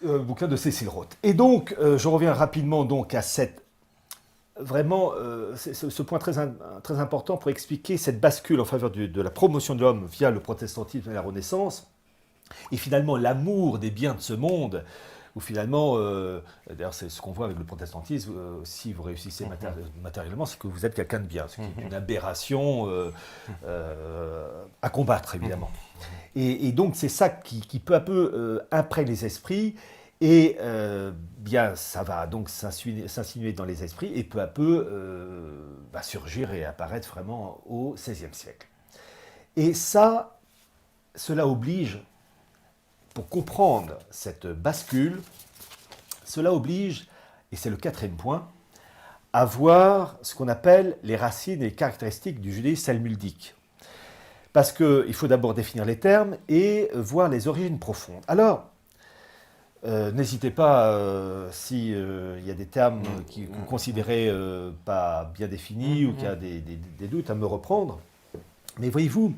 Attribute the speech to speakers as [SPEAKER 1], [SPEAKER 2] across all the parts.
[SPEAKER 1] bouquin de Cécile Roth. Et donc, je reviens rapidement donc à cette vraiment ce point très important pour expliquer cette bascule en faveur de la promotion de l'homme via le protestantisme et la Renaissance, et finalement l'amour des biens de ce monde, où finalement, d'ailleurs c'est ce qu'on voit avec le protestantisme, si vous réussissez matériellement, c'est que vous êtes quelqu'un de bien, ce qui est une aberration à combattre évidemment. Et donc c'est ça qui peu à peu imprègne les esprits, et bien ça va donc s'insinuer dans les esprits, et peu à peu va surgir et apparaître vraiment au XVIe siècle. Et ça, cela oblige, pour comprendre cette bascule, cela oblige, et c'est le quatrième point, à voir ce qu'on appelle les racines et les caractéristiques du judaïsme talmudique. Parce qu'il faut d'abord définir les termes et voir les origines profondes. Alors, n'hésitez pas, si y a des termes que vous considérez pas bien définis ou qu'il y a des doutes, à me reprendre. Mais voyez-vous,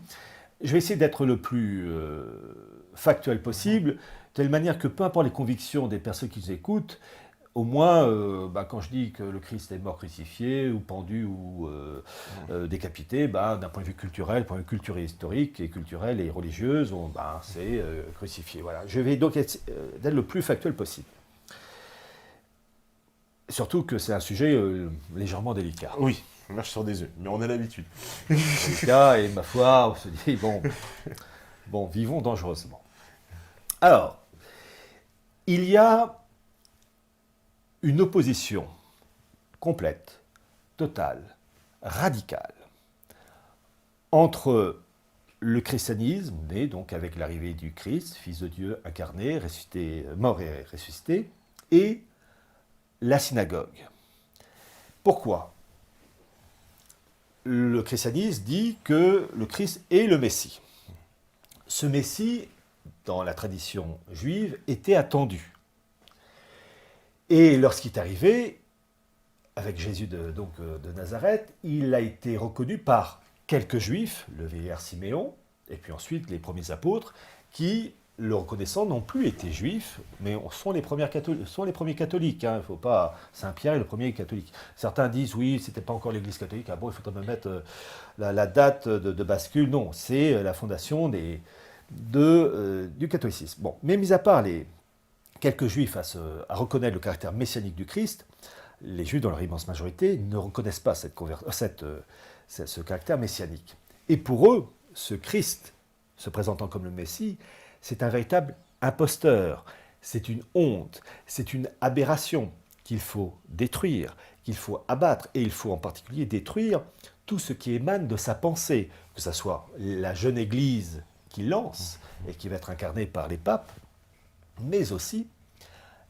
[SPEAKER 1] je vais essayer d'être le plus factuel possible, de telle manière que peu importe les convictions des personnes qui nous écoutent, au moins, quand je dis que le Christ est mort crucifié, ou pendu, ou décapité, d'un point de vue culturel, point de vue culturel historique, et culturel et religieuse, c'est crucifié. Voilà. Je vais donc être le plus factuel possible. Surtout que c'est un sujet légèrement délicat.
[SPEAKER 2] Oui, on marche sur des œufs, mais on a l'habitude.
[SPEAKER 1] Délicat, et ma foi, on se dit, bon, vivons dangereusement. Alors, il y a une opposition complète, totale, radicale, entre le christianisme, né donc avec l'arrivée du Christ, Fils de Dieu incarné, ressuscité, mort et ressuscité, et la synagogue. Pourquoi ? Le christianisme dit que le Christ est le Messie. Ce Messie, dans la tradition juive, était attendu. Et lorsqu'il est arrivé, avec Jésus de Nazareth, il a été reconnu par quelques juifs, le vieillard Siméon, et puis ensuite les premiers apôtres, qui, le reconnaissant, n'ont plus été juifs, mais sont les premiers catholiques. Il faut pas... Saint-Pierre est le premier catholique. Certains disent, oui, c'était pas encore l'Église catholique, il faut me mettre la date de bascule. Non, c'est la fondation du catholicisme. Bon, mais mis à part les quelques juifs à reconnaître le caractère messianique du Christ, les juifs, dans leur immense majorité, ne reconnaissent pas ce caractère messianique. Et pour eux, ce Christ, se présentant comme le Messie, c'est un véritable imposteur, c'est une honte, c'est une aberration qu'il faut détruire, qu'il faut abattre, et il faut en particulier détruire tout ce qui émane de sa pensée, que ce soit la jeune Église qu'il lance et qui va être incarnée par les papes, mais aussi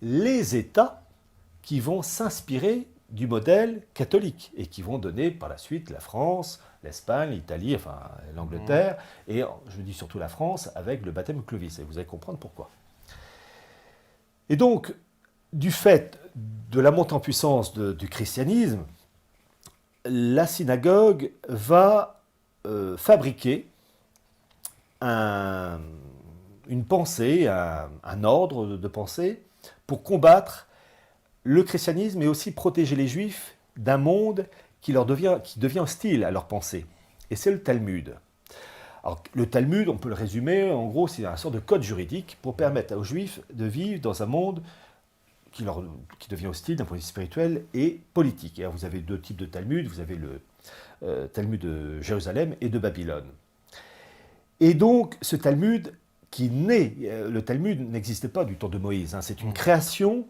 [SPEAKER 1] les États qui vont s'inspirer du modèle catholique et qui vont donner par la suite la France, l'Espagne, l'Italie, enfin l'Angleterre, et je dis surtout la France avec le baptême de Clovis, et vous allez comprendre pourquoi. Et donc, du fait de la montée en puissance du christianisme, la synagogue va fabriquer une pensée, un ordre de pensée pour combattre le christianisme et aussi protéger les juifs d'un monde qui devient hostile à leur pensée. Et c'est le Talmud. Alors, le Talmud, on peut le résumer, en gros, c'est un sorte de code juridique pour permettre aux juifs de vivre dans un monde qui devient hostile d'un point de vue spirituel et politique. Et alors, vous avez deux types de Talmud, vous avez le Talmud de Jérusalem et de Babylone. Et donc, ce Talmud le Talmud n'existait pas du temps de Moïse, c'est une création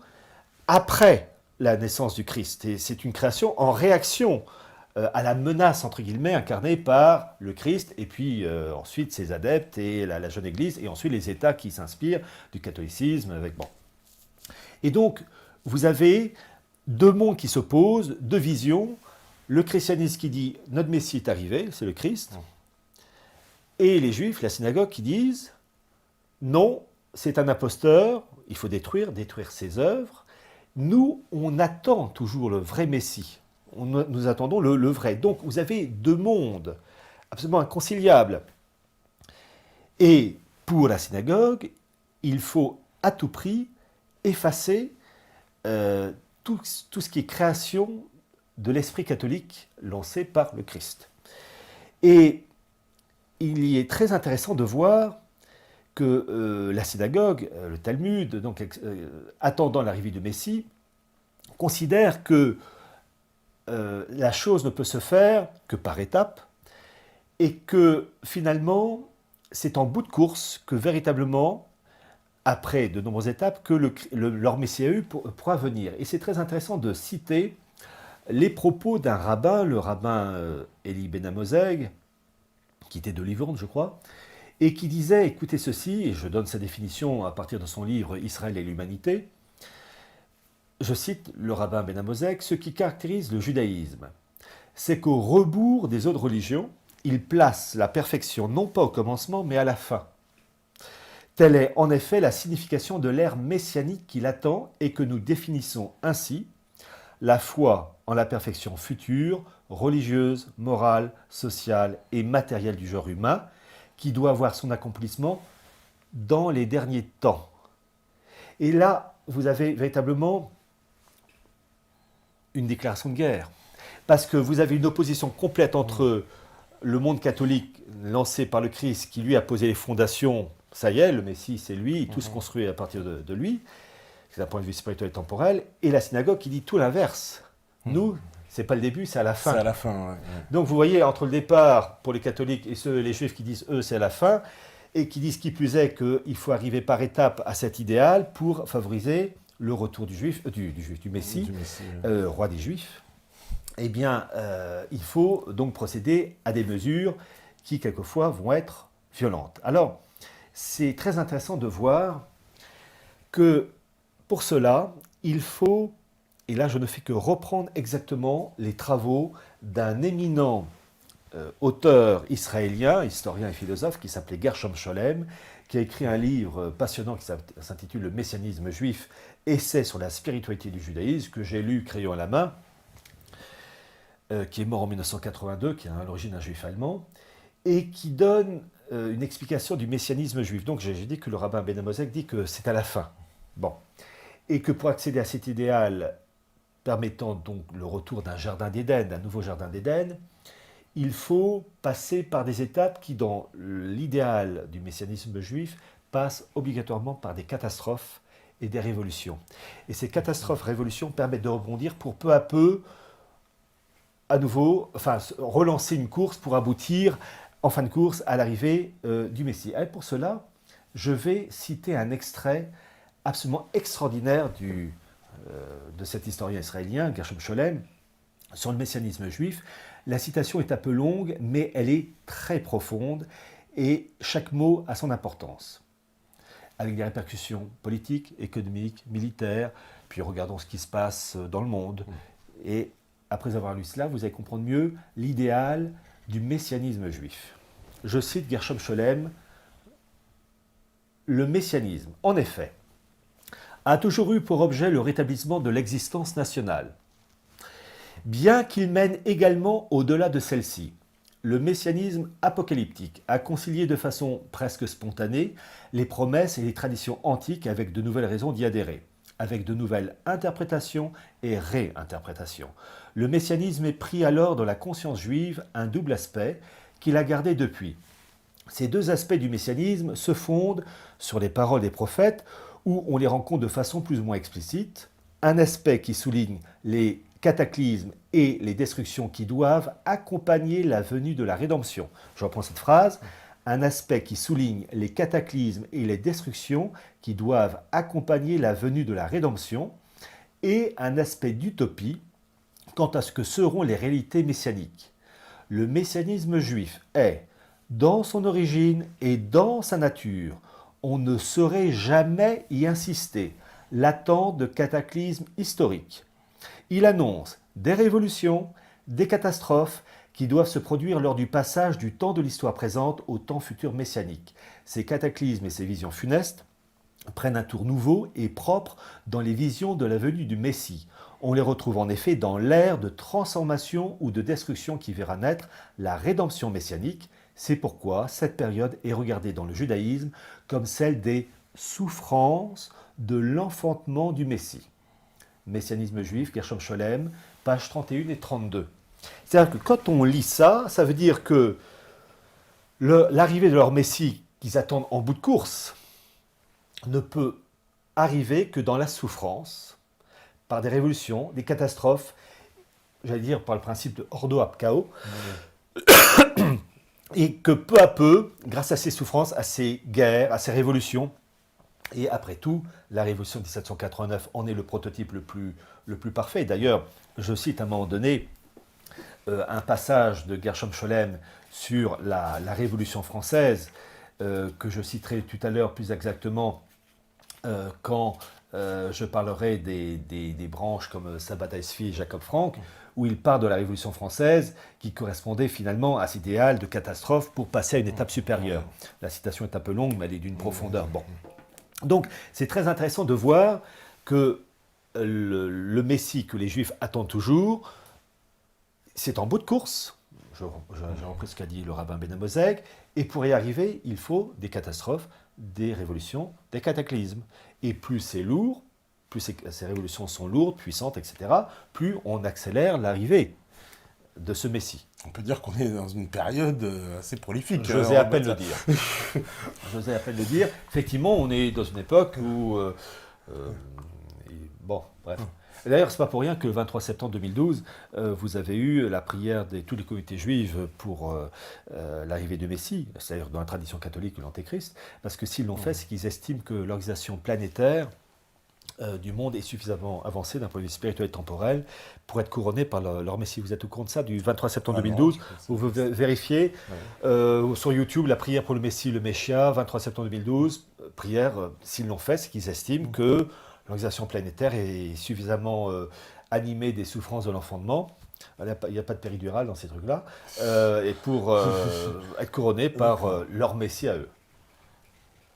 [SPEAKER 1] après la naissance du Christ, et c'est une création en réaction à la menace, entre guillemets, incarnée par le Christ, et puis ensuite ses adeptes et la jeune Église, et ensuite les États qui s'inspirent du catholicisme. Et donc, vous avez deux mondes qui s'opposent, deux visions, le christianisme qui dit « notre Messie est arrivé, c'est le Christ », et les Juifs, la synagogue, qui disent « non, c'est un imposteur, il faut détruire ses œuvres. Nous, on attend toujours le vrai Messie. Nous attendons le vrai. » Donc, vous avez deux mondes absolument inconciliables. Et pour la synagogue, il faut à tout prix effacer tout ce qui est création de l'esprit catholique lancé par le Christ. Et il y est très intéressant de voir que la synagogue, le Talmud, donc, attendant l'arrivée du Messie, considère que la chose ne peut se faire que par étapes et que finalement, c'est en bout de course que véritablement, après de nombreuses étapes, que leur Messie pourra venir. Et c'est très intéressant de citer les propos d'un rabbin, le rabbin Eli Ben Amozeg, qui était de Livourne, je crois, et qui disait, écoutez ceci, et je donne sa définition à partir de son livre Israël et l'humanité, je cite le rabbin Ben Amozeg, ce qui caractérise le judaïsme, c'est qu'au rebours des autres religions, il place la perfection non pas au commencement, mais à la fin. Telle est en effet la signification de l'ère messianique qui l'attend et que nous définissons ainsi la foi en la perfection future, religieuse, morale, sociale et matérielle du genre humain, qui doit avoir son accomplissement dans les derniers temps. Et là, vous avez véritablement une déclaration de guerre, parce que vous avez une opposition complète entre le monde catholique lancé par le Christ, qui lui a posé les fondations, ça y est, le Messie c'est lui, tout se construit à partir de lui, c'est d'un point de vue spirituel et temporel, et la synagogue qui dit tout l'inverse. Nous, c'est pas le début, c'est à la fin.
[SPEAKER 2] C'est à la fin, ouais.
[SPEAKER 1] Donc vous voyez, entre le départ pour les catholiques et les juifs qui disent eux c'est à la fin, et qui disent qui plus est qu'il faut arriver par étapes à cet idéal pour favoriser le retour du Messie, roi des Juifs, eh bien, il faut donc procéder à des mesures qui, quelquefois, vont être violentes. Alors, c'est très intéressant de voir que, pour cela, il faut, et là je ne fais que reprendre exactement les travaux d'un éminent auteur israélien, historien et philosophe, qui s'appelait Gershom Scholem, qui a écrit un livre passionnant qui s'intitule « Le messianisme juif, essai sur la spiritualité du judaïsme », que j'ai lu crayon à la main, qui est mort en 1982, qui est à l'origine un juif allemand, et qui donne une explication du messianisme juif. Donc j'ai dit que le rabbin Ben Amozeg dit que c'est à la fin. Bon. Et que pour accéder à cet idéal, permettant donc le retour d'un jardin d'Éden, d'un nouveau jardin d'Éden, il faut passer par des étapes qui, dans l'idéal du messianisme juif, passent obligatoirement par des catastrophes et des révolutions. Et ces catastrophes, révolutions permettent de rebondir pour peu à peu, à nouveau, relancer une course pour aboutir, en fin de course, à l'arrivée du Messie. Et pour cela, je vais citer un extrait absolument extraordinaire de cet historien israélien, Gershom Scholem, sur le messianisme juif. La citation est un peu longue, mais elle est très profonde et chaque mot a son importance, avec des répercussions politiques, économiques, militaires, puis regardons ce qui se passe dans le monde. Et après avoir lu cela, vous allez comprendre mieux l'idéal du messianisme juif. Je cite Gershom Scholem, « Le messianisme, en effet, a toujours eu pour objet le rétablissement de l'existence nationale. Bien qu'il mène également au-delà de celle-ci, le messianisme apocalyptique a concilié de façon presque spontanée les promesses et les traditions antiques avec de nouvelles raisons d'y adhérer, avec de nouvelles interprétations et réinterprétations. Le messianisme est pris alors dans la conscience juive un double aspect qu'il a gardé depuis. Ces deux aspects du messianisme se fondent sur les paroles des prophètes où on les rencontre de façon plus ou moins explicite, un aspect qui souligne les cataclysmes et les destructions qui doivent accompagner la venue de la rédemption. Je reprends cette phrase. Un aspect qui souligne les cataclysmes et les destructions qui doivent accompagner la venue de la rédemption, et un aspect d'utopie quant à ce que seront les réalités messianiques. Le messianisme juif est, dans son origine et dans sa nature, on ne saurait jamais y insister, l'attente de cataclysmes historiques. Il annonce des révolutions, des catastrophes qui doivent se produire lors du passage du temps de l'histoire présente au temps futur messianique. Ces cataclysmes et ces visions funestes prennent un tour nouveau et propre dans les visions de la venue du Messie. On les retrouve en effet dans l'ère de transformation ou de destruction qui verra naître la rédemption messianique. C'est pourquoi cette période est regardée dans le judaïsme comme celle des souffrance de l'enfantement du Messie. Messianisme juif, Gershom Scholem, pages 31 et 32. C'est-à-dire que quand on lit ça, ça veut dire que l'arrivée de leur Messie qu'ils attendent en bout de course ne peut arriver que dans la souffrance, par des révolutions, des catastrophes, j'allais dire par le principe de ordo ab chao, et que peu à peu, grâce à ces souffrances, à ces guerres, à ces révolutions, et après tout, la révolution de 1789 en est le prototype le plus parfait. D'ailleurs, je cite à un moment donné un passage de Gershom Scholem sur la Révolution française, que je citerai tout à l'heure plus exactement quand je parlerai des branches comme Sabbatai Tzvi et Jacob Frank, où il parle de la Révolution française qui correspondait finalement à cet idéal de catastrophe pour passer à une étape supérieure. La citation est un peu longue, mais elle est d'une profondeur. Bon. Donc, c'est très intéressant de voir que le Messie que les Juifs attendent toujours, c'est en bout de course. J'ai repris ce qu'a dit le rabbin Ben Amozeg. Et pour y arriver, il faut des catastrophes, des révolutions, des cataclysmes. Et plus c'est lourd, plus ces révolutions sont lourdes, puissantes, etc., plus on accélère l'arrivée de ce Messie.
[SPEAKER 2] On peut dire qu'on est dans une période assez prolifique.
[SPEAKER 1] J'osais à peine le dire. J'osais à peine le dire. Effectivement, on est dans une époque où... bon, bref. D'ailleurs, ce n'est pas pour rien que le 23 septembre 2012, vous avez eu la prière de toutes les communautés juives pour l'arrivée du Messie, c'est-à-dire dans la tradition catholique de l'Antéchrist, parce que s'ils l'ont fait, c'est qu'ils estiment que l'organisation planétaire du monde est suffisamment avancée d'un point de vue spirituel et temporel pour être couronné par leur Messie. Vous êtes au courant de ça, du 23 septembre 2012, vous vérifiez sur YouTube la prière pour le Messie, le Messia, 23 septembre 2012, prière, s'ils l'ont fait, c'est qu'ils estiment que l'organisation planétaire est suffisamment animée des souffrances de l'enfantement. Il n'y a pas de péridurale dans ces trucs-là. Et pour être couronné par leur Messie à eux.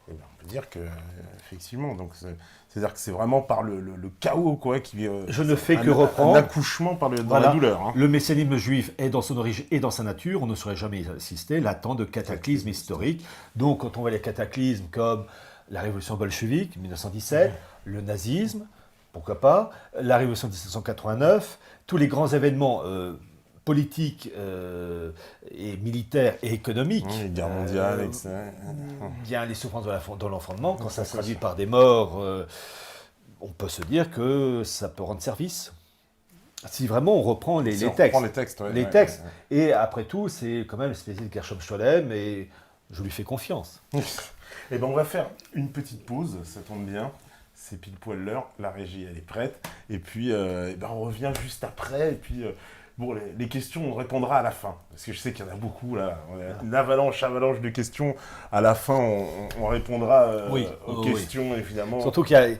[SPEAKER 2] Et ben, on peut dire que, effectivement, donc c'est-à-dire que c'est vraiment par le chaos quoi, qui
[SPEAKER 1] je ne fais que reprendre.
[SPEAKER 2] Un accouchement dans la douleur. Hein.
[SPEAKER 1] Le messianisme juif est dans son origine et dans sa nature. On ne saurait jamais assister là-tant de cataclysmes historiques. Donc, quand on voit les cataclysmes comme la révolution bolchevique, 1917, le nazisme, pourquoi pas, la révolution de 1789, tous les grands événements politiques et militaires et économiques.
[SPEAKER 2] Les guerres mondiales, etc.
[SPEAKER 1] Bien les souffrances de l'enfantement, quand ça se traduit par des morts, on peut se dire que ça peut rendre service. Si vraiment on reprend les textes. Les textes. Et après tout, c'est quand même spécial de Gershom Scholem et je lui fais confiance.
[SPEAKER 2] Et ben on va faire une petite pause, ça tombe bien. C'est pile poil l'heure, la régie elle est prête. Et puis on revient juste après. Et puis bon, les questions on répondra à la fin. Parce que je sais qu'il y en a beaucoup là. Une avalanche de questions. À la fin on répondra aux questions évidemment.
[SPEAKER 1] Surtout qu'il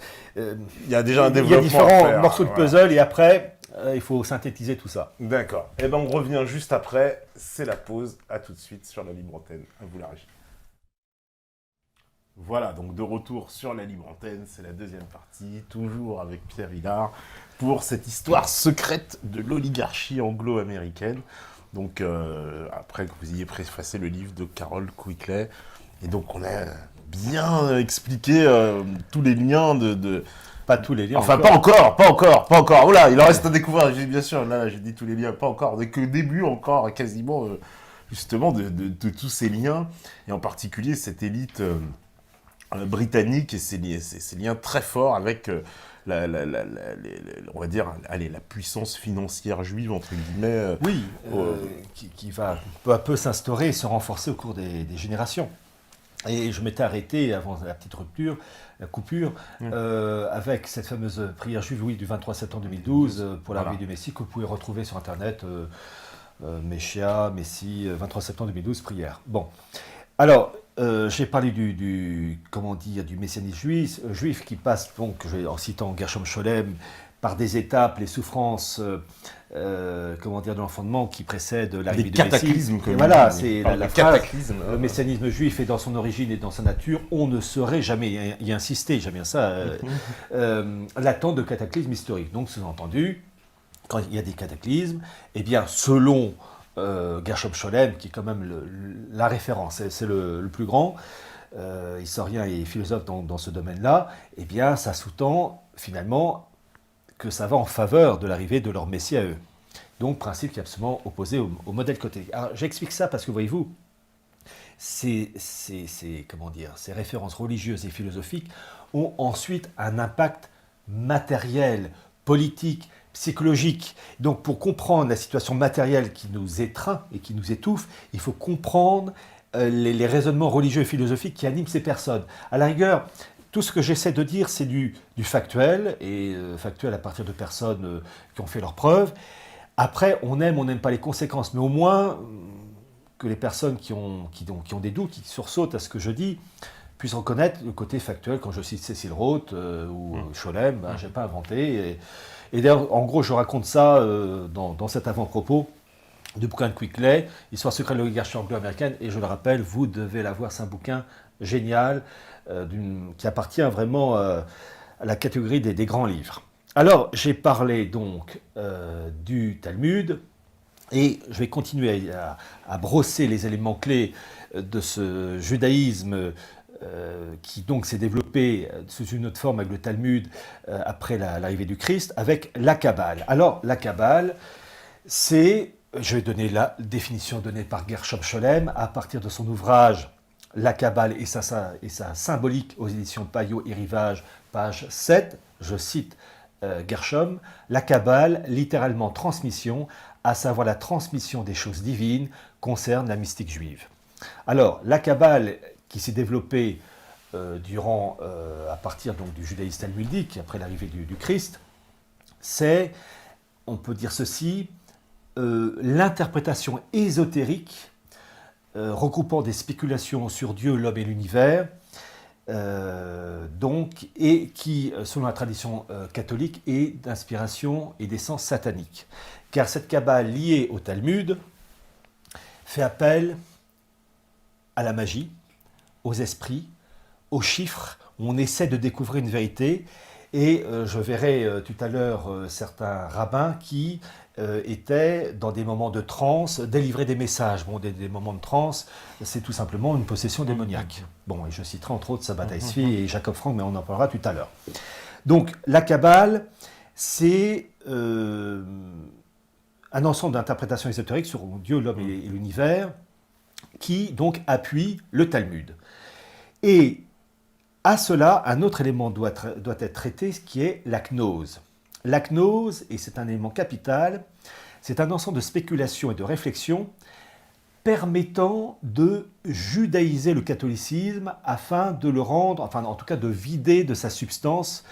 [SPEAKER 2] y a déjà un développement.
[SPEAKER 1] Il y a différents morceaux de puzzle et après il faut synthétiser tout ça.
[SPEAKER 2] D'accord. Et ben on revient juste après. C'est la pause. À tout de suite sur la libre antenne. À vous la régie. Voilà, donc de retour sur la libre antenne, c'est la deuxième partie, toujours avec Pierre Hillard, pour cette histoire secrète de l'oligarchie anglo-américaine. Donc, après que vous ayez préfacé le livre de Carol Quigley, et donc on a bien expliqué tous les liens de...
[SPEAKER 1] Pas tous les liens.
[SPEAKER 2] Enfin, pas encore. Oh là, il en reste à découvrir, bien sûr, là j'ai dit tous les liens, pas encore, dès que le début encore, quasiment, justement, de tous ces liens, et en particulier cette élite... britannique et ses liens très forts avec on va dire la puissance financière juive entre guillemets.
[SPEAKER 1] Oui, qui va peu à peu s'instaurer et se renforcer au cours des générations. Et je m'étais arrêté avant la petite rupture, la coupure, avec cette fameuse prière juive du 23 septembre 2012 pour l'arrivée du Messie que vous pouvez retrouver sur internet. Messia, Messie, 23 septembre 2012, prière. Bon, alors. J'ai parlé du messianisme juif qui passe, donc, en citant Gershom Scholem, par des étapes, les souffrances de l'enfantement qui précèdent l'arrivée du Messie.
[SPEAKER 2] Cataclysme.
[SPEAKER 1] Voilà, c'est la phrase. Le messianisme juif est dans son origine et dans sa nature. On ne saurait jamais y insister, j'aime bien ça, l'attente de cataclysme historique. Donc, sous-entendu, quand il y a des cataclysmes, eh bien, selon Gershom Scholem, qui est quand même la référence, c'est le plus grand, historiens et philosophes dans ce domaine-là, eh bien, ça sous-tend finalement que ça va en faveur de l'arrivée de leur Messie à eux. Donc, principe qui est absolument opposé au modèle catholique. Alors, j'explique ça parce que, voyez-vous, comment dire, ces références religieuses et philosophiques ont ensuite un impact matériel, politique, psychologique. Donc, pour comprendre la situation matérielle qui nous étreint et qui nous étouffe, il faut comprendre les raisonnements religieux et philosophiques qui animent ces personnes. À la rigueur, tout ce que j'essaie de dire, c'est du factuel, et factuel à partir de personnes qui ont fait leurs preuves. Après, on n'aime pas les conséquences, mais au moins que les personnes qui ont des doutes, qui sursautent à ce que je dis, puissent reconnaître le côté factuel. Quand je cite Cécile Roth ou Scholem, je n'ai pas inventé. Et d'ailleurs, en gros, je raconte ça dans cet avant-propos du bouquin de Quickley, Histoire secrète de l'oligarchie anglo-américaine, et je le rappelle, vous devez l'avoir, c'est un bouquin génial, qui appartient vraiment à la catégorie des grands livres. Alors, j'ai parlé donc du Talmud, et je vais continuer à brosser les éléments clés de ce judaïsme qui donc s'est développé sous une autre forme avec le Talmud après l'arrivée du Christ, avec la Kabbale. Alors, la Kabbale, c'est, je vais donner la définition donnée par Gershom Scholem à partir de son ouvrage La Kabbale et sa symbolique aux éditions Payot et Rivage, page 7, je cite Gershom, la Kabbale, littéralement transmission, à savoir la transmission des choses divines, concerne la mystique juive. Alors, la Kabbale qui s'est développée à partir donc, du judaïsme talmudique, après l'arrivée du Christ, c'est, on peut dire ceci, l'interprétation ésotérique regroupant des spéculations sur Dieu, l'homme et l'univers, et qui, selon la tradition catholique, est d'inspiration et d'essence satanique. Car cette Kabbale liée au Talmud fait appel à la magie, aux esprits, aux chiffres, où on essaie de découvrir une vérité. Et je verrai tout à l'heure certains rabbins qui étaient dans des moments de transe, délivrer des messages. Bon, des moments de transe, c'est tout simplement une possession démoniaque. Bon, et je citerai entre autres Sabbatai Tzvi et Jacob Frank, mais on en parlera tout à l'heure. Donc, la Kabbale, c'est un ensemble d'interprétations ésotériques sur Dieu, l'homme et l'univers, qui donc appuie le Talmud. Et à cela, un autre élément doit être traité, ce qui est la gnose. La gnose, et c'est un élément capital, c'est un ensemble de spéculations et de réflexions permettant de judaïser le catholicisme afin de le rendre, enfin en tout cas de vider de sa substance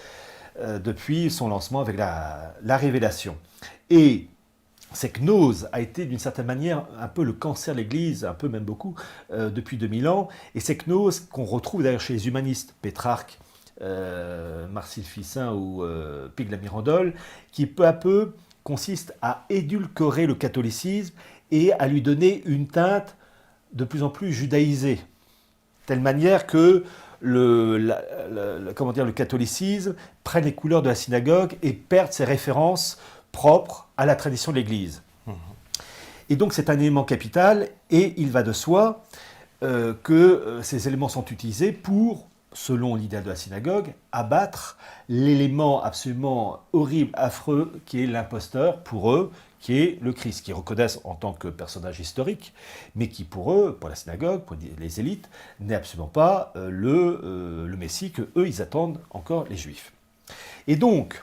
[SPEAKER 1] depuis son lancement avec la révélation. Et cette gnose a été d'une certaine manière un peu le cancer de l'Église, un peu même beaucoup, depuis 2000 ans. Et cette gnose qu'on retrouve d'ailleurs chez les humanistes, Pétrarque, Marcille Ficin ou Pig la Mirandole, qui peu à peu consiste à édulcorer le catholicisme et à lui donner une teinte de plus en plus judaïsée. De telle manière que le catholicisme prenne les couleurs de la synagogue et perde ses références propre à la tradition de l'Église. Et donc c'est un élément capital, et il va de soi que ces éléments sont utilisés pour, selon l'idéal de la synagogue, abattre l'élément absolument horrible, affreux, qui est l'imposteur pour eux, qui est le Christ, qu'ils reconnaissent en tant que personnage historique, mais qui pour eux, pour la synagogue, pour les élites, n'est absolument pas le Messie que eux ils attendent encore, les Juifs. Et donc,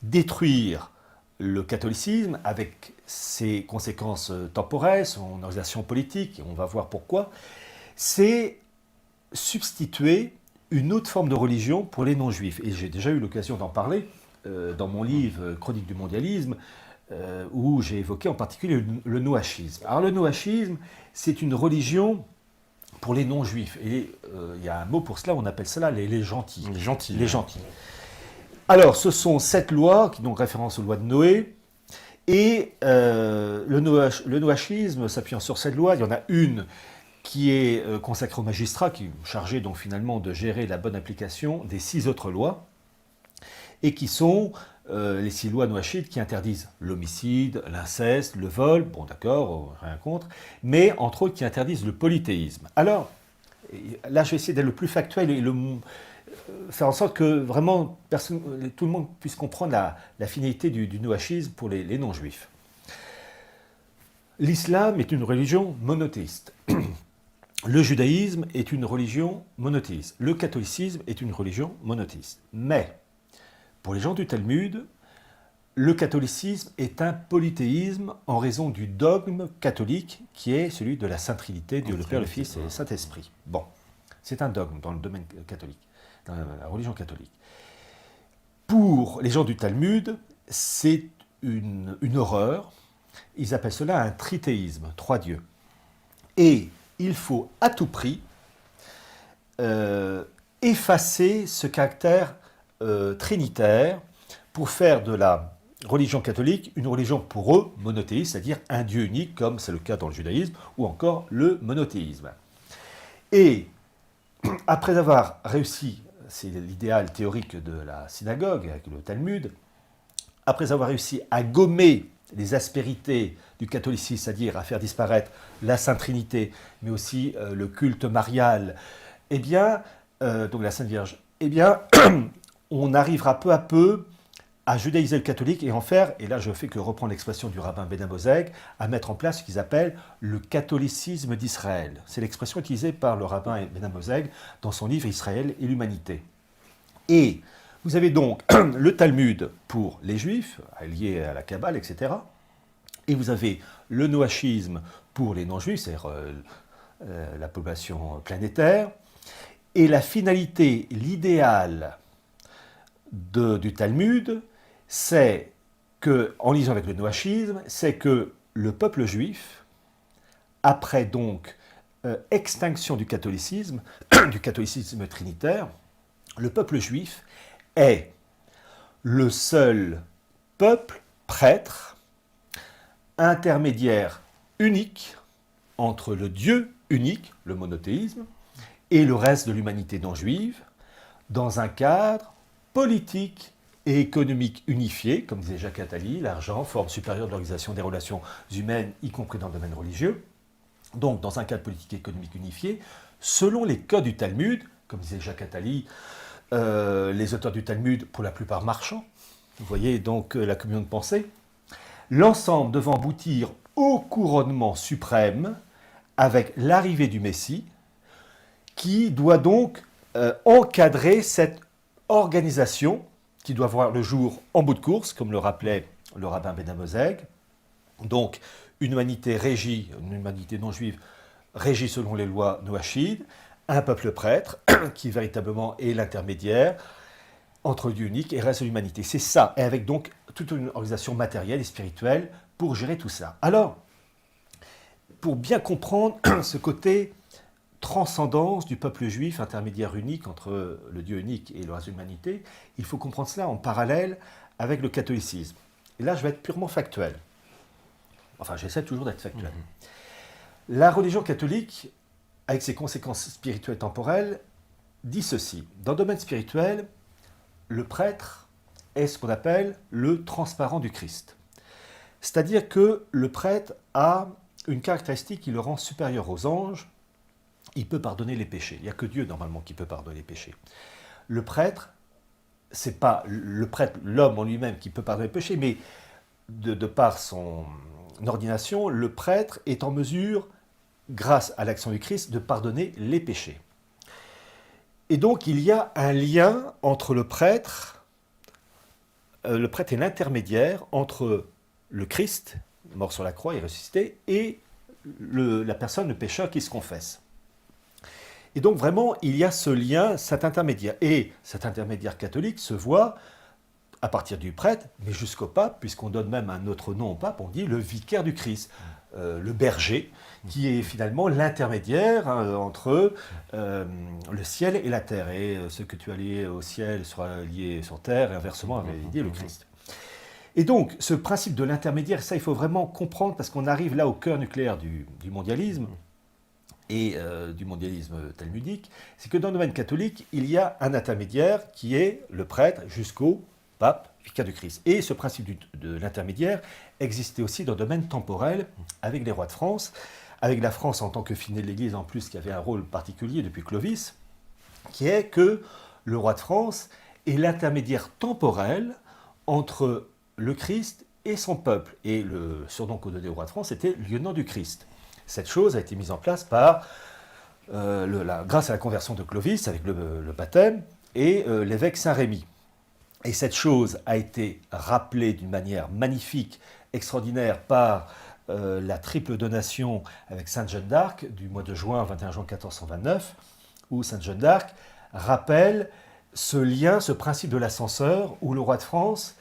[SPEAKER 1] détruire le catholicisme, avec ses conséquences temporelles, son organisation politique, et on va voir pourquoi, c'est substituer une autre forme de religion pour les non-juifs. Et j'ai déjà eu l'occasion d'en parler dans mon livre « Chronique du mondialisme », où j'ai évoqué en particulier le noachisme. Alors le noachisme, c'est une religion pour les non-juifs. Et il y a un mot pour cela, on appelle cela les gentils.
[SPEAKER 2] Les gentils.
[SPEAKER 1] Les gentils. Alors, ce sont 7 lois qui donnent référence aux lois de Noé. Et le noachisme, s'appuyant sur cette loi, il y en a une qui est consacrée aux magistrats, qui est chargé donc finalement de gérer la bonne application des 6 autres lois, et qui sont les 6 lois noachites qui interdisent l'homicide, l'inceste, le vol, bon d'accord, rien contre, mais entre autres qui interdisent le polythéisme. Alors, là je vais essayer d'être le plus factuel et faire en sorte que vraiment tout le monde puisse comprendre la finalité du noachisme pour les non-juifs. L'islam est une religion monothéiste. Le judaïsme est une religion monothéiste. Le catholicisme est une religion monothéiste. Mais, pour les gens du Talmud, le catholicisme est un polythéisme en raison du dogme catholique qui est celui de la Sainte Trinité, Dieu le Père, le Fils et le Saint-Esprit. Bon, c'est un dogme dans le domaine catholique, dans la religion catholique. Pour les gens du Talmud, c'est une horreur. Ils appellent cela un trithéisme, 3 dieux. Et il faut à tout prix effacer ce caractère trinitaire pour faire de la religion catholique une religion pour eux monothéiste, c'est-à-dire un Dieu unique, comme c'est le cas dans le judaïsme, ou encore le monothéisme. Et après avoir réussi, c'est l'idéal théorique de la synagogue avec le Talmud, après avoir réussi à gommer les aspérités du catholicisme, c'est-à-dire à faire disparaître la Sainte Trinité, mais aussi le culte marial, eh bien, donc la Sainte Vierge, eh bien, on arrivera peu à peu à judaïser le catholique et en faire, et là je fais que reprendre l'expression du rabbin Ben Amozeg, à mettre en place ce qu'ils appellent le catholicisme d'Israël. C'est l'expression utilisée par le rabbin Ben Amozeg dans son livre Israël et l'humanité. Et vous avez donc le Talmud pour les Juifs, lié à la Kabbale, etc. Et vous avez le noachisme pour les non-juifs, c'est-à-dire la population planétaire. Et la finalité, l'idéal du Talmud, c'est que, en lisant avec le noachisme, c'est que le peuple juif, après donc extinction du catholicisme trinitaire, le peuple juif est le seul peuple prêtre, intermédiaire unique entre le Dieu unique, le monothéisme, et le reste de l'humanité non juive, dans un cadre politique et économique unifié, comme disait Jacques Attali, l'argent, forme supérieure de l'organisation des relations humaines, y compris dans le domaine religieux. Donc, dans un cadre politique et économique unifié, selon les codes du Talmud, comme disait Jacques Attali, les auteurs du Talmud, pour la plupart marchands, vous voyez donc la communion de pensée, l'ensemble devant aboutir au couronnement suprême avec l'arrivée du Messie, qui doit donc encadrer cette organisation qui doit voir le jour en bout de course, comme le rappelait le rabbin Ben Amozeg. Donc, une humanité non juive régie selon les lois noachides, un peuple prêtre qui véritablement est l'intermédiaire entre Dieu unique et le reste de l'humanité. C'est ça, et avec donc toute une organisation matérielle et spirituelle pour gérer tout ça. Alors, pour bien comprendre ce côté transcendance du peuple juif, intermédiaire unique entre le Dieu unique et le reste de l'humanité, il faut comprendre cela en parallèle avec le catholicisme. Et là, je vais être purement factuel. Enfin, j'essaie toujours d'être factuel. La religion catholique, avec ses conséquences spirituelles temporelles, dit ceci. Dans le domaine spirituel, le prêtre est ce qu'on appelle le transparent du Christ. C'est-à-dire que le prêtre a une caractéristique qui le rend supérieur aux anges. Il peut pardonner les péchés. Il n'y a que Dieu, normalement, qui peut pardonner les péchés. Le prêtre, c'est pas le prêtre, l'homme en lui-même, qui peut pardonner les péchés, mais de par son ordination, le prêtre est en mesure, grâce à l'action du Christ, de pardonner les péchés. Et donc, il y a un lien entre le prêtre est l'intermédiaire entre le Christ, mort sur la croix et ressuscité, et la personne, le pécheur qui se confesse. Et donc vraiment, il y a ce lien, cet intermédiaire. Et cet intermédiaire catholique se voit à partir du prêtre, mais jusqu'au pape, puisqu'on donne même un autre nom au pape, on dit le vicaire du Christ, le berger, qui est finalement l'intermédiaire entre le ciel et la terre. Et ce que tu as lié au ciel sera lié sur terre, et inversement avait dit le Christ. Et donc, ce principe de l'intermédiaire, ça, il faut vraiment comprendre, parce qu'on arrive là au cœur nucléaire du mondialisme, et du mondialisme talmudique, c'est que dans le domaine catholique, il y a un intermédiaire qui est le prêtre jusqu'au pape, vicaire du Christ. Et ce principe de l'intermédiaire existait aussi dans le domaine temporel avec les rois de France, avec la France en tant que fine de l'Église en plus, qui avait un rôle particulier depuis Clovis, qui est que le roi de France est l'intermédiaire temporel entre le Christ et son peuple. Et le surnom qu'on donnait au roi de France était lieutenant du Christ. Cette chose a été mise en place grâce à la conversion de Clovis avec le baptême et l'évêque Saint-Rémy. Et cette chose a été rappelée d'une manière magnifique, extraordinaire par la triple donation avec Sainte Jeanne d'Arc du mois de juin, 21 juin 1429, où Sainte Jeanne d'Arc rappelle ce lien, ce principe de l'ascenseur, où le roi de France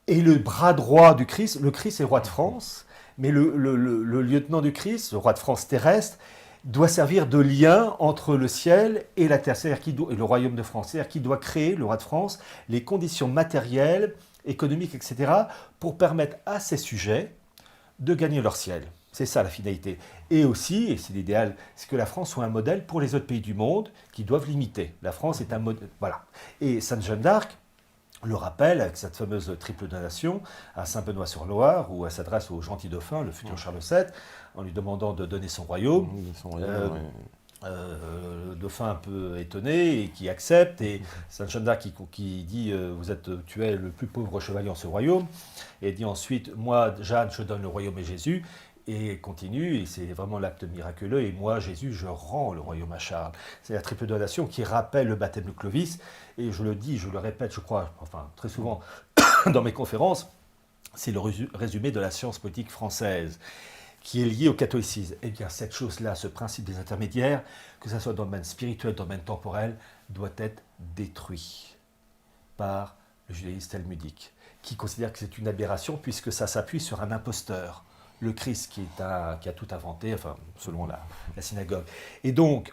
[SPEAKER 1] est le bras droit du Christ. Le Christ est roi de France, mais le lieutenant du Christ, le roi de France terrestre, doit servir de lien entre le ciel et la terre, et le royaume de France. C'est-à-dire qu'il doit créer, le roi de France, les conditions matérielles, économiques, etc., pour permettre à ses sujets de gagner leur ciel. C'est ça la finalité. Et aussi, et c'est l'idéal, c'est que la France soit un modèle pour les autres pays du monde qui doivent l'imiter. La France est un modèle. Voilà. Et Sainte Jeanne d'Arc le rappelle avec cette fameuse triple donation à Saint-Benoît-sur-Loire, où elle s'adresse au gentil dauphin, le futur Charles VII, en lui demandant de donner son royaume. Le dauphin un peu étonné et qui accepte, et Sainte Jeanne d'Arc qui dit tu es le plus pauvre chevalier en ce royaume, et dit ensuite moi Jeanne je donne le royaume à Jésus, et continue, et c'est vraiment l'acte miraculeux, et moi Jésus je rends le royaume à Charles. C'est la triple donation qui rappelle le baptême de Clovis, et je le dis, je le répète, je crois, enfin très souvent dans mes conférences, c'est le résumé de la science politique française qui est lié au catholicisme. Eh bien, cette chose-là, ce principe des intermédiaires, que ce soit dans le domaine spirituel, dans le domaine temporel, doit être détruit par le judaïsme talmudique, qui considère que c'est une aberration puisque ça s'appuie sur un imposteur, le Christ qui a tout inventé, enfin, selon la synagogue. Et donc,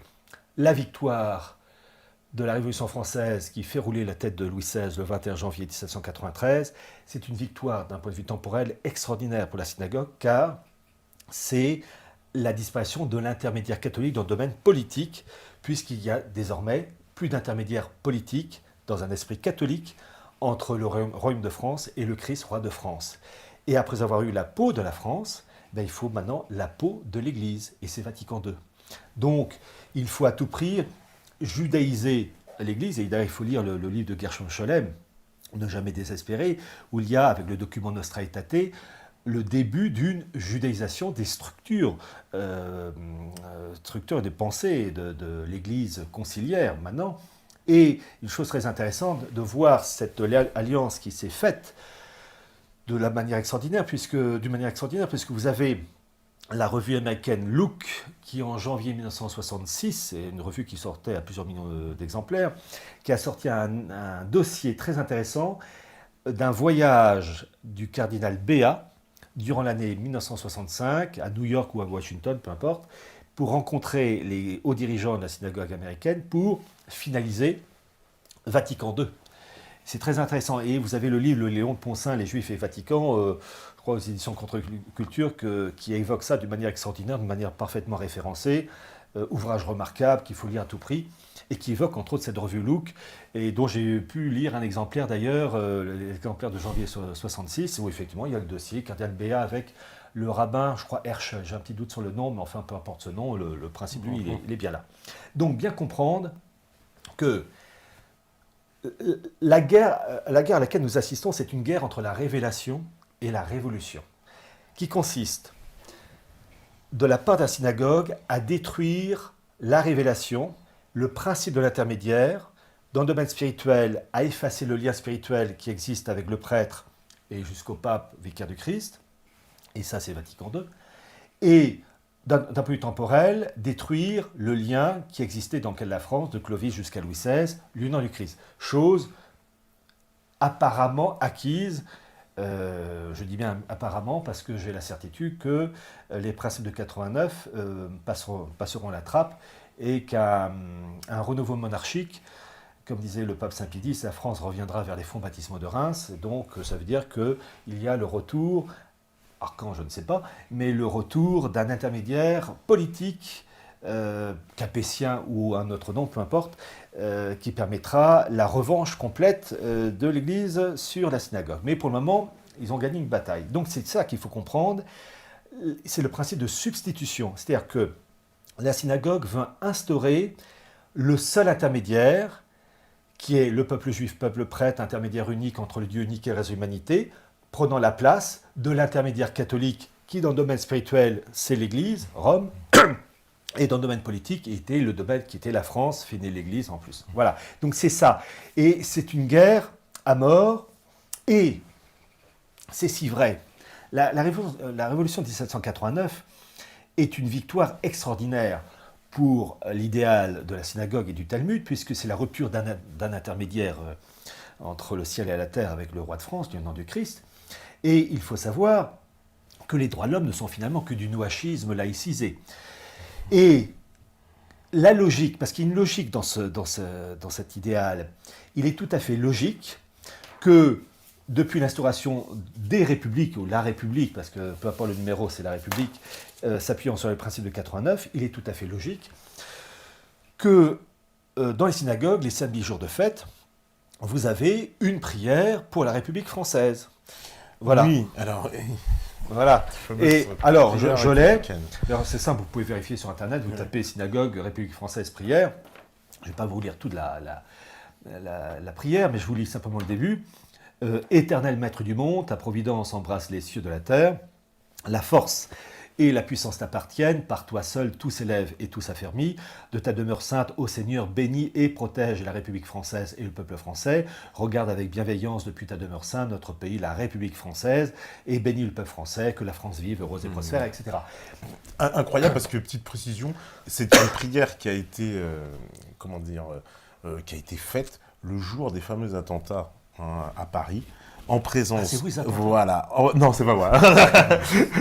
[SPEAKER 1] la victoire de la Révolution française qui fait rouler la tête de Louis XVI le 21 janvier 1793, c'est une victoire d'un point de vue temporel extraordinaire pour la synagogue, car c'est la disparition de l'intermédiaire catholique dans le domaine politique, puisqu'il y a désormais plus d'intermédiaires politiques dans un esprit catholique entre le royaume de France et le Christ, roi de France. Et après avoir eu la peau de la France, il faut maintenant la peau de l'Église, et c'est Vatican II. Donc, il faut à tout prix judaïser l'Église, et d'ailleurs il faut lire le livre de Gershom Scholem, Ne jamais désespérer, où il y a, avec le document Nostra Aetate, le début d'une judaïsation des structures et des pensées de l'Église conciliaire maintenant. Et une chose très intéressante de voir cette alliance qui s'est faite d'une manière extraordinaire, puisque vous avez la revue américaine Look, qui en janvier 1966, c'est une revue qui sortait à plusieurs millions d'exemplaires, qui a sorti un dossier très intéressant d'un voyage du cardinal Béat, durant l'année 1965, à New York ou à Washington, peu importe, pour rencontrer les hauts dirigeants de la synagogue américaine pour finaliser Vatican II. C'est très intéressant. Et vous avez le livre Le Léon de Poncin, Les Juifs et Vatican, je crois aux éditions Contre-Culture, qui évoque ça d'une manière extraordinaire, d'une manière parfaitement référencée. Ouvrage remarquable qu'il faut lire à tout prix, et qui évoque entre autres cette revue Look, et dont j'ai pu lire un exemplaire d'ailleurs, l'exemplaire de janvier 66, où effectivement il y a le dossier Cardinal Béat avec le rabbin, je crois Herschel, j'ai un petit doute sur le nom, mais enfin peu importe ce nom, le principe lui il est bien là. Donc bien comprendre que la guerre à laquelle nous assistons, c'est une guerre entre la révélation et la révolution, qui consiste de la part de la synagogue à détruire la révélation, le principe de l'intermédiaire, dans le domaine spirituel, à effacer le lien spirituel qui existe avec le prêtre et jusqu'au pape, vicaire du Christ, et ça c'est Vatican II, et d'un point de vue temporel, détruire le lien qui existait dans la France, de Clovis jusqu'à Louis XVI, l'union du Christ. Chose apparemment acquise. Je dis bien apparemment parce que j'ai la certitude que les principes de 89 passeront la trappe, et qu'un renouveau monarchique, comme disait le pape Saint Pie X, la France reviendra vers les fonds baptismaux de Reims. Donc ça veut dire qu'il y a le retour, alors quand je ne sais pas, mais le retour d'un intermédiaire politique, capétien ou un autre nom, peu importe, qui permettra la revanche complète de l'Église sur la synagogue. Mais pour le moment, ils ont gagné une bataille. Donc c'est ça qu'il faut comprendre. c'est le principe de substitution. C'est-à-dire que la synagogue veut instaurer le seul intermédiaire, qui est le peuple juif, peuple prêtre, intermédiaire unique entre le Dieu unique et le reste de l'humanité, prenant la place de l'intermédiaire catholique, qui dans le domaine spirituel, c'est l'Église, Rome, et dans le domaine politique, était le domaine qui était la France, fait né l'Église en plus. Voilà, donc c'est ça. Et c'est une guerre à mort, et c'est si vrai. La révolution de 1789 est une victoire extraordinaire pour l'idéal de la synagogue et du Talmud, puisque c'est la rupture d'un intermédiaire entre le ciel et la terre avec le roi de France, du nom du Christ. Et il faut savoir que les droits de l'homme ne sont finalement que du nouachisme laïcisé. Et la logique, parce qu'il y a une logique dans cet idéal, il est tout à fait logique que depuis l'instauration des républiques, ou la République, parce que peu importe le numéro, c'est la République, s'appuyant sur le principe de 89, il est tout à fait logique que dans les synagogues, les samedis jours de fête, vous avez une prière pour la République française. Voilà.
[SPEAKER 2] Oui, alors...
[SPEAKER 1] Voilà. Et alors, je l'ai. C'est simple, vous pouvez vérifier sur Internet, vous tapez synagogue, République française, prière. Je ne vais pas vous lire toute la prière, mais je vous lis simplement le début. Éternel maître du monde, ta providence embrasse les cieux de la terre. La force et la puissance t'appartiennent, par toi seul tout s'élève et tout s'affermit. De ta demeure sainte, ô Seigneur, bénis et protège la République française et le peuple français. Regarde avec bienveillance depuis ta demeure sainte notre pays, la République française, et bénis le peuple français, que la France vive heureuse et prospère, etc.
[SPEAKER 2] Incroyable, parce que, petite précision, c'est une prière qui a été, qui a été faite le jour des fameux attentats à Paris. En présence,
[SPEAKER 1] c'est vous, ça,
[SPEAKER 2] voilà. Non, c'est pas moi.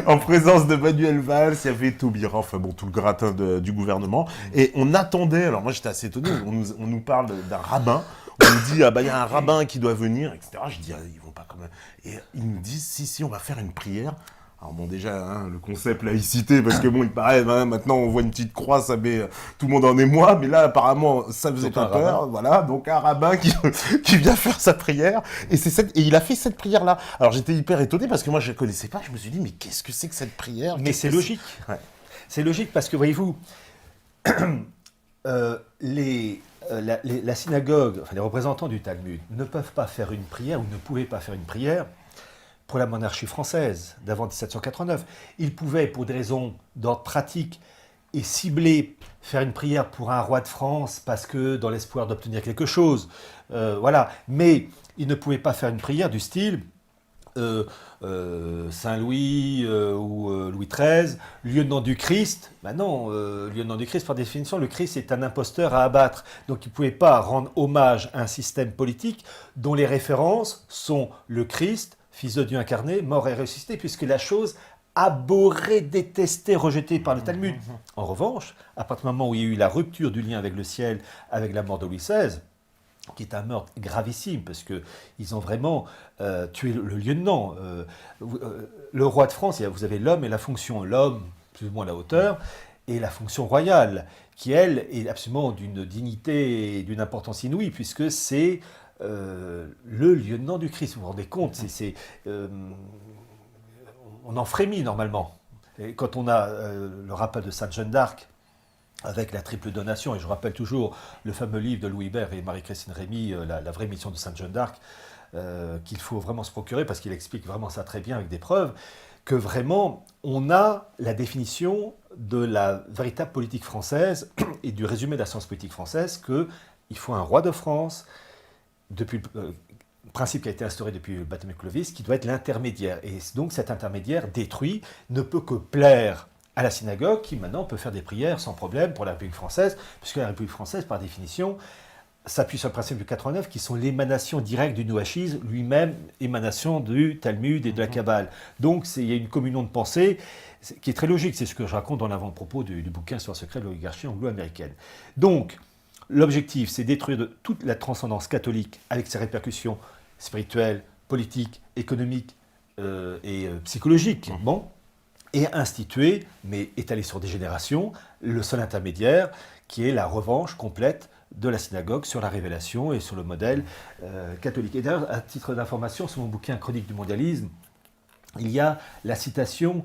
[SPEAKER 2] En présence de Manuel Valls, il y avait Taubira, enfin bon, tout le gratin du gouvernement. Et on attendait, alors moi j'étais assez étonné, on nous parle d'un rabbin, on nous dit, ah bah il y a un rabbin qui doit venir, etc. Je dis, ah, ils vont pas quand même. Et ils nous disent, si, on va faire une prière. Alors bon, déjà, le concept laïcité, parce que bon, il paraît, maintenant on voit une petite croix, ça met tout le monde en émoi, mais là, apparemment, ça faisait pas peur. Rabbin. Voilà, donc un rabbin qui vient faire sa prière, et il a fait cette prière-là. Alors j'étais hyper étonné, parce que moi je ne connaissais pas, je me suis dit, mais qu'est-ce que c'est que cette prière?
[SPEAKER 1] Mais c'est logique. Ouais. C'est logique, parce que voyez-vous, la synagogue, enfin les représentants du Talmud, ne peuvent pas faire une prière, ou ne pouvaient pas faire une prière, pour la monarchie française d'avant 1789. Ils pouvaient, pour des raisons d'ordre pratique et ciblées, faire une prière pour un roi de France parce que dans l'espoir d'obtenir quelque chose. Voilà. Mais ils ne pouvaient pas faire une prière du style Saint-Louis ou Louis XIII, lieutenant du Christ. Ben non, lieutenant du Christ, par définition, le Christ est un imposteur à abattre. Donc ils ne pouvaient pas rendre hommage à un système politique dont les références sont le Christ, Fils de Dieu incarné, mort et ressuscité, puisque la chose abhorrée, détestée, rejetée par le Talmud. En revanche, à partir du moment où il y a eu la rupture du lien avec le ciel, avec la mort de Louis XVI, qui est un meurtre gravissime, parce qu'ils ont vraiment tué le lieutenant. Le roi de France, vous avez l'homme et la fonction. L'homme, plus ou moins à la hauteur, et la fonction royale, qui, elle, est absolument d'une dignité et d'une importance inouïe, puisque c'est le lieutenant du Christ. Vous vous rendez compte, on en frémit normalement. Et quand on a le rappel de Sainte Jeanne d'Arc avec la triple donation, et je rappelle toujours le fameux livre de Louis Hébert et Marie-Christine Rémy, la vraie mission de Sainte Jeanne d'Arc, qu'il faut vraiment se procurer parce qu'il explique vraiment ça très bien avec des preuves, que vraiment on a la définition de la véritable politique française et du résumé de la science politique française, qu'il faut un roi de France, depuis le principe qui a été instauré depuis le baptême de Clovis, qui doit être l'intermédiaire. Et donc cet intermédiaire détruit ne peut que plaire à la synagogue, qui maintenant peut faire des prières sans problème pour la République française, puisque la République française, par définition, s'appuie sur le principe du 89, qui sont l'émanation directe du nouachisme, lui-même émanation du Talmud et de la Kabbale. Donc il y a une communion de pensée qui est très logique. C'est ce que je raconte dans l'avant-propos du bouquin sur le secret de l'oligarchie anglo-américaine. Donc, l'objectif, c'est détruire toute la transcendance catholique avec ses répercussions spirituelles, politiques, économiques et psychologiques. Bon, et instituer, mais étalé sur des générations, le seul intermédiaire qui est la revanche complète de la synagogue sur la révélation et sur le modèle catholique. Et d'ailleurs, à titre d'information, sur mon bouquin Chronique du mondialisme, il y a la citation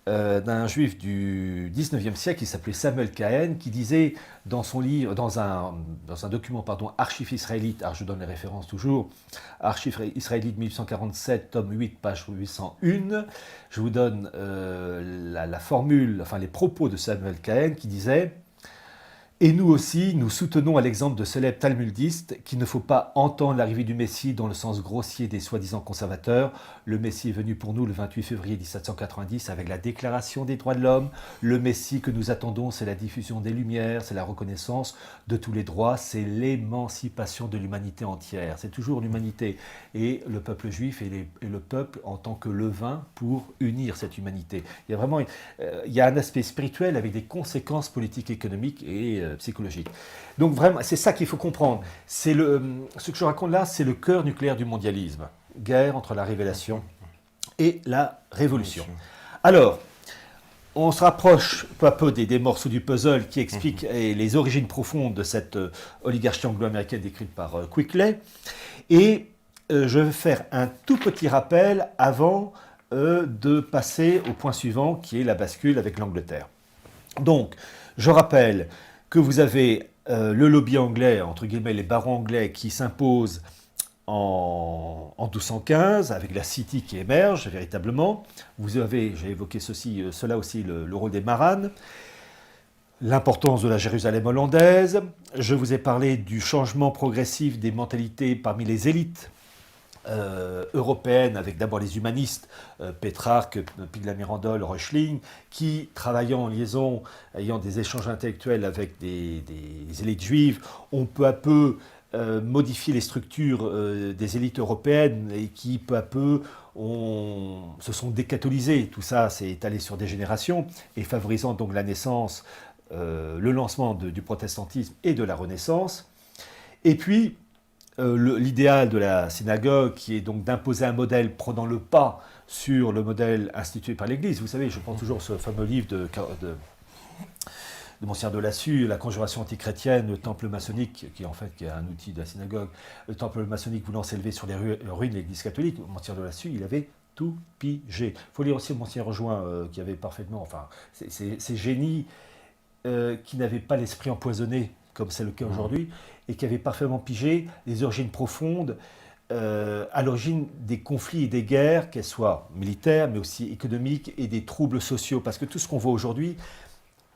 [SPEAKER 1] d'un juif du 19e siècle qui s'appelait Samuel Cohen, qui disait dans son livre, dans un document, pardon, Archives israélites, alors je donne les références toujours, Archives israélites 1847, tome 8, page 801, je vous donne la formule, enfin les propos de Samuel Cohen qui disait: et nous aussi, nous soutenons à l'exemple de célèbres talmudistes qu'il ne faut pas entendre l'arrivée du Messie dans le sens grossier des soi-disant conservateurs. Le Messie est venu pour nous le 28 février 1790 avec la Déclaration des droits de l'homme. Le Messie que nous attendons, c'est la diffusion des Lumières, c'est la reconnaissance de tous les droits, c'est l'émancipation de l'humanité entière. C'est toujours l'humanité et le peuple juif et le peuple en tant que levain pour unir cette humanité. Il y a vraiment il y a un aspect spirituel avec des conséquences politiques, économiques et psychologique. Donc vraiment, c'est ça qu'il faut comprendre. Ce que je raconte là, c'est le cœur nucléaire du mondialisme. Guerre entre la révélation et la révolution. Alors, on se rapproche peu à peu des morceaux du puzzle qui expliquent les origines profondes de cette oligarchie anglo-américaine décrite par Quickley. Et je vais faire un tout petit rappel avant de passer au point suivant qui est la bascule avec l'Angleterre. Donc, je rappelle que vous avez le lobby anglais, entre guillemets les barons anglais, qui s'imposent en 1215, avec la City qui émerge véritablement. Vous avez, j'ai évoqué cela aussi, le rôle des maranes, l'importance de la Jérusalem hollandaise. Je vous ai parlé du changement progressif des mentalités parmi les élites européenne, avec d'abord les humanistes, Pétrarque, Pigla-Mirandol, Reuchlin, qui, travaillant en liaison, ayant des échanges intellectuels avec des élites juives, ont peu à peu modifié les structures des élites européennes et qui, peu à peu, se sont décatholisés. Tout ça s'est étalé sur des générations et favorisant donc la naissance, le lancement du protestantisme et de la Renaissance. Et puis, l'idéal de la synagogue, qui est donc d'imposer un modèle prenant le pas sur le modèle institué par l'Église. Vous savez, je prends toujours ce fameux livre de Monsieur de Lassus, La conjuration antichrétienne, le temple maçonnique, qui est un outil de la synagogue, le temple maçonnique voulant s'élever sur les ruines de l'Église catholique. Monsieur de Lassus, il avait tout pigé. Il faut lire aussi Monsieur Rejoint, qui avait parfaitement, enfin, ces génies qui n'avaient pas l'esprit empoisonné, comme c'est le cas aujourd'hui, et qui avaient parfaitement pigé les origines profondes, à l'origine des conflits et des guerres, qu'elles soient militaires, mais aussi économiques, et des troubles sociaux. Parce que tout ce qu'on voit aujourd'hui,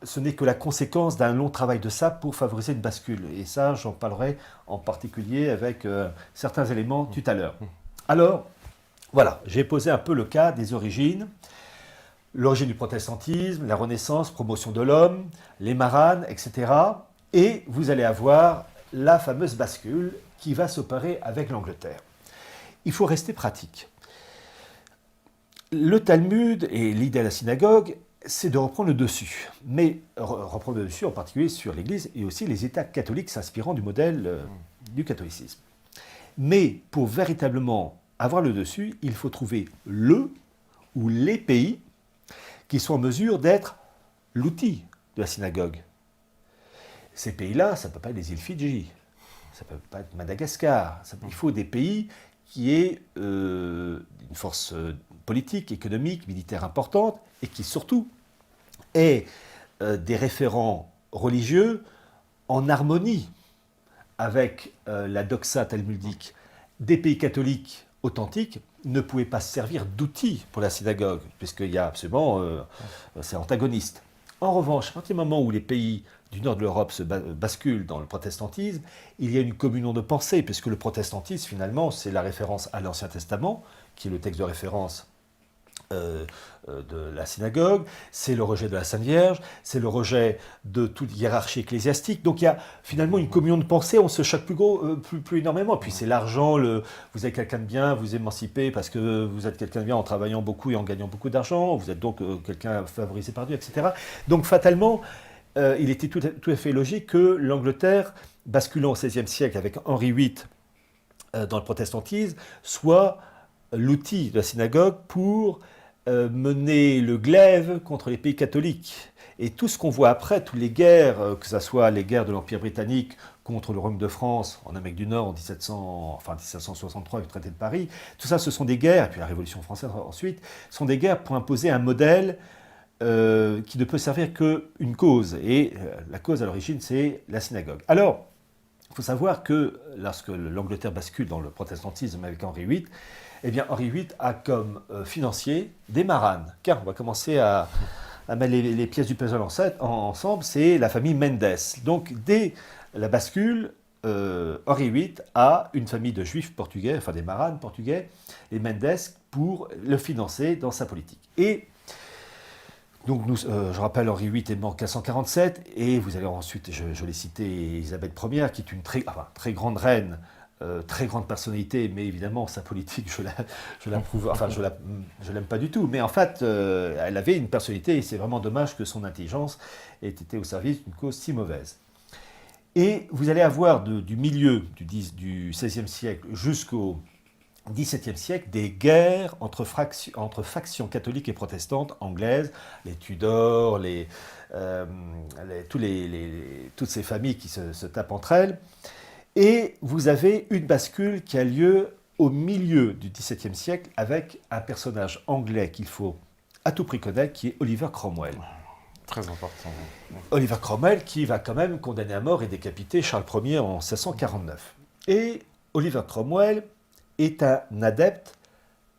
[SPEAKER 1] ce n'est que la conséquence d'un long travail de ça pour favoriser une bascule. Et ça, j'en parlerai en particulier avec certains éléments tout à l'heure. Alors, voilà, j'ai posé un peu le cas des origines. L'origine du protestantisme, la Renaissance, promotion de l'homme, les maranes, etc. Et vous allez avoir la fameuse bascule qui va s'opérer avec l'Angleterre. Il faut rester pratique. Le Talmud et l'idée de la synagogue, c'est de reprendre le dessus. Mais reprendre le dessus en particulier sur l'Église et aussi les États catholiques s'inspirant du modèle du catholicisme. Mais pour véritablement avoir le dessus, il faut trouver le ou les pays qui sont en mesure d'être l'outil de la synagogue. Ces pays-là, ça ne peut pas être les îles Fidji, ça ne peut pas être Madagascar. Il faut des pays qui aient une force politique, économique, militaire importante et qui surtout aient des référents religieux en harmonie avec la doxa talmudique. Des pays catholiques authentiques ne pouvaient pas se servir d'outils pour la synagogue, puisqu'il y a absolument, c'est antagoniste. En revanche, à partir du moment où les pays du nord de l'Europe se basculent dans le protestantisme, il y a une communion de pensée, puisque le protestantisme, finalement, c'est la référence à l'Ancien Testament, qui est le texte de référence de la synagogue, c'est le rejet de la Sainte Vierge, c'est le rejet de toute hiérarchie ecclésiastique. Donc il y a finalement une communion de pensée, on se choque plus énormément. Puis c'est l'argent, vous êtes quelqu'un de bien, vous émancipez parce que vous êtes quelqu'un de bien en travaillant beaucoup et en gagnant beaucoup d'argent, vous êtes donc quelqu'un favorisé par Dieu, etc. Donc fatalement, il était tout à fait logique que l'Angleterre, basculant au XVIe siècle avec Henri VIII dans le protestantisme, soit l'outil de la synagogue pour mener le glaive contre les pays catholiques. Et tout ce qu'on voit après, toutes les guerres, que ce soit les guerres de l'Empire britannique contre le Royaume de France en Amérique du Nord en 1763 avec le traité de Paris, tout ça ce sont des guerres, et puis la Révolution française ensuite, sont des guerres pour imposer un modèle qui ne peut servir qu'une cause. Et la cause à l'origine, c'est la synagogue. Alors, il faut savoir que lorsque l'Angleterre bascule dans le protestantisme avec Henri VIII, eh bien Henri VIII a comme financier des maranes. Car on va commencer à mettre les pièces du puzzle ensemble, c'est la famille Mendes. Donc dès la bascule, Henri VIII a une famille de juifs portugais, enfin des maranes portugais, les Mendes, pour le financer dans sa politique. Et donc, je rappelle, Henri VIII est mort en 1547, et vous allez ensuite, je l'ai cité, Élisabeth Ier, qui est une très grande reine, très grande personnalité, mais évidemment, sa politique, je l'aime pas du tout. Mais en fait, elle avait une personnalité, et c'est vraiment dommage que son intelligence ait été au service d'une cause si mauvaise. Et vous allez avoir du milieu du XVIe siècle jusqu'au XVIIe siècle, des guerres entre factions catholiques et protestantes anglaises, les Tudors, toutes ces familles qui se tapent entre elles. Et vous avez une bascule qui a lieu au milieu du XVIIe siècle avec un personnage anglais qu'il faut à tout prix connaître, qui est Oliver Cromwell.
[SPEAKER 2] Très important.
[SPEAKER 1] Oliver Cromwell qui va quand même condamner à mort et décapiter Charles Ier en 1649. Et Oliver Cromwell est un adepte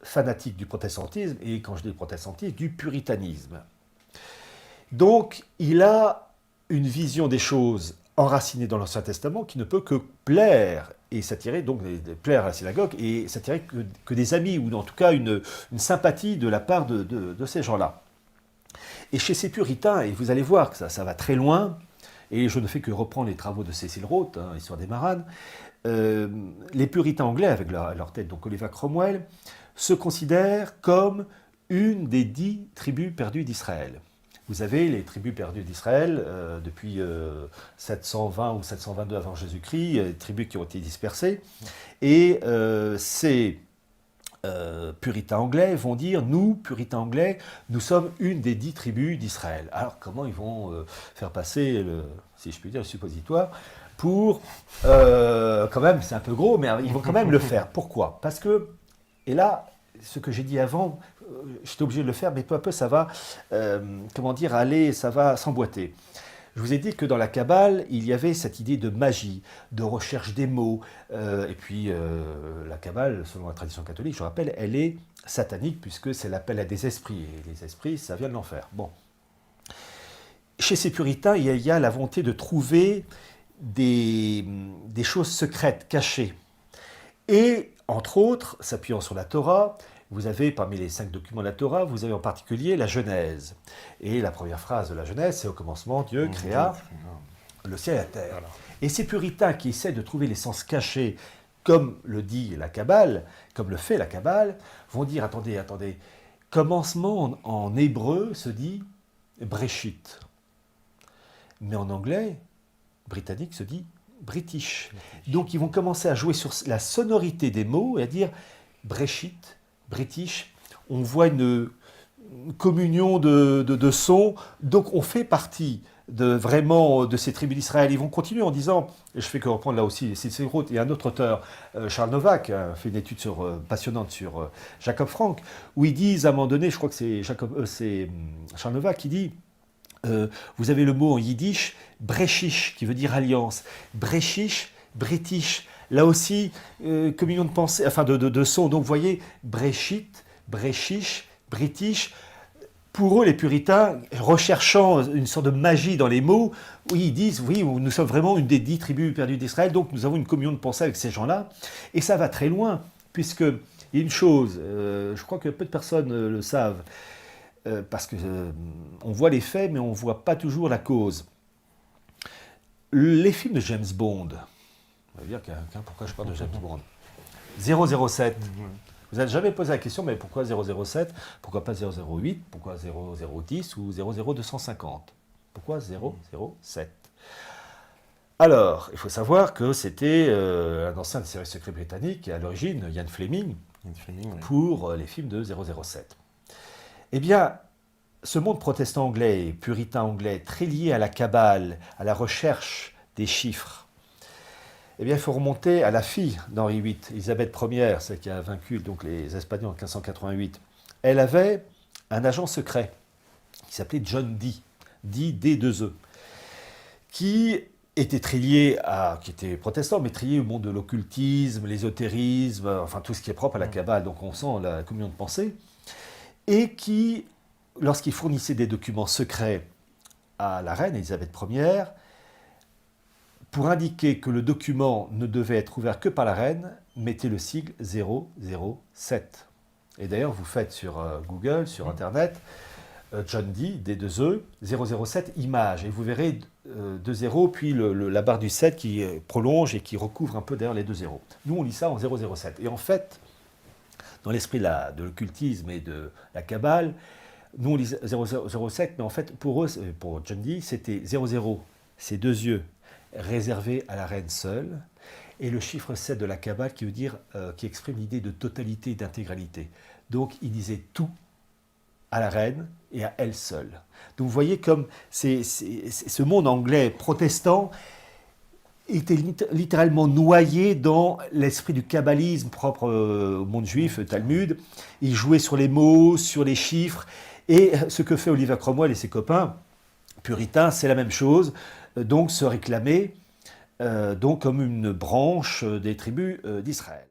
[SPEAKER 1] fanatique du protestantisme, et quand je dis protestantisme, du puritanisme. Donc, il a une vision des choses enracinée dans l'Ancien Testament qui ne peut que plaire et s'attirer, donc plaire à la synagogue et s'attirer que des amis, ou en tout cas une sympathie de la part de ces gens-là. Et chez ces puritains, et vous allez voir que ça va très loin, et je ne fais que reprendre les travaux de Cecil Rhodes, Histoire des Maranes, les puritains anglais, avec leur tête, donc Oliver Cromwell, se considèrent comme une des 10 tribus perdues d'Israël. Vous avez les tribus perdues d'Israël depuis 720 ou 722 avant Jésus-Christ, tribus qui ont été dispersées, et ces puritains anglais vont dire, nous, puritains anglais, nous sommes une des 10 tribus d'Israël. Alors comment ils vont faire passer, si je puis dire, le suppositoire pour, quand même, c'est un peu gros, mais ils vont quand même le faire. Pourquoi? Parce que, et là, ce que j'ai dit avant, j'étais obligé de le faire, mais peu à peu, ça va, ça va s'emboîter. Je vous ai dit que dans la Kabbale, il y avait cette idée de magie, de recherche des mots. Et puis, la Kabbale, selon la tradition catholique, je rappelle, elle est satanique, puisque c'est l'appel à des esprits. Et les esprits, ça vient de l'enfer. Bon. Chez ces puritains, il y a la volonté de trouver des choses secrètes, cachées. Et, entre autres, s'appuyant sur la Torah, vous avez, parmi les 5 documents de la Torah, vous avez en particulier la Genèse. Et la première phrase de la Genèse, c'est « Au commencement, Dieu créa le ciel et la terre ». Et ces puritains qui essaient de trouver les sens cachés, comme le dit la Kabbale, comme le fait la Kabbale, vont dire « Attendez, commencement en hébreu se dit « Breshit ». Mais en anglais, britannique se dit British. Donc ils vont commencer à jouer sur la sonorité des mots et à dire Breshit, British. On voit une communion de sons. Donc on fait partie vraiment de ces tribus d'Israël. Ils vont continuer en disant, et je fais que reprendre là aussi, il y a un autre auteur, Charles Novak, a fait une étude passionnante sur Jacob Frank, où ils disent à un moment donné, je crois que c'est Charles Novak qui dit, vous avez le mot en yiddish, Brechish, qui veut dire alliance. Brechish, British. Là aussi, communion de pensée, enfin de sons. Donc vous voyez, Breshit, Brechish, British. Pour eux, les puritains, recherchant une sorte de magie dans les mots, oui, ils disent, oui, nous sommes vraiment une des 10 tribus perdues d'Israël, donc nous avons une communion de pensée avec ces gens-là. Et ça va très loin, puisque il y a une chose, je crois que peu de personnes le savent, parce qu'on voit les faits, mais on ne voit pas toujours la cause. Les films de James Bond, on va dire pourquoi je parle de James Bond, 007, vous n'avez jamais posé la question, mais pourquoi 007? Pourquoi pas 008? Pourquoi 0010 ou 00250? Pourquoi 007? Alors, il faut savoir que c'était un ancien des services secrets britanniques, à l'origine, Ian Fleming, pour les films de 007. Eh bien, ce monde protestant anglais, puritain anglais, très lié à la Kabbale, à la recherche des chiffres, eh bien, il faut remonter à la fille d'Henri VIII, Élisabeth Ier, celle qui a vaincu donc, les Espagnols en 1588. Elle avait un agent secret qui s'appelait John Dee, dit D2E, qui était très lié qui était protestant, mais très lié au monde de l'occultisme, l'ésotérisme, enfin tout ce qui est propre à la Kabbale, donc on sent la communion de pensée, et qui, lorsqu'il fournissait des documents secrets à la reine Élisabeth Ier, pour indiquer que le document ne devait être ouvert que par la reine, mettait le sigle 007. Et d'ailleurs, vous faites sur Google, sur Internet, John Dee, D2E, 007 images, et vous verrez 2 zéros, puis la barre du 7 qui prolonge et qui recouvre un peu derrière les 2 zéros. Nous, on lit ça en 007. Et en fait, dans l'esprit de l'occultisme et de la Kabbale, nous, on lit 007, mais en fait, pour eux, pour John Dee, c'était 00, c'est 2 yeux, réservés à la reine seule, et le chiffre 7 de la Kabbale qui veut dire, qui exprime l'idée de totalité et d'intégralité. Donc, il disait tout à la reine et à elle seule. Donc vous voyez comme ce monde anglais protestant était littéralement noyé dans l'esprit du kabbalisme propre au monde juif, le Talmud. Il jouait sur les mots, sur les chiffres, et ce que fait Oliver Cromwell et ses copains puritains, c'est la même chose, donc se réclamer donc comme une branche des tribus d'Israël.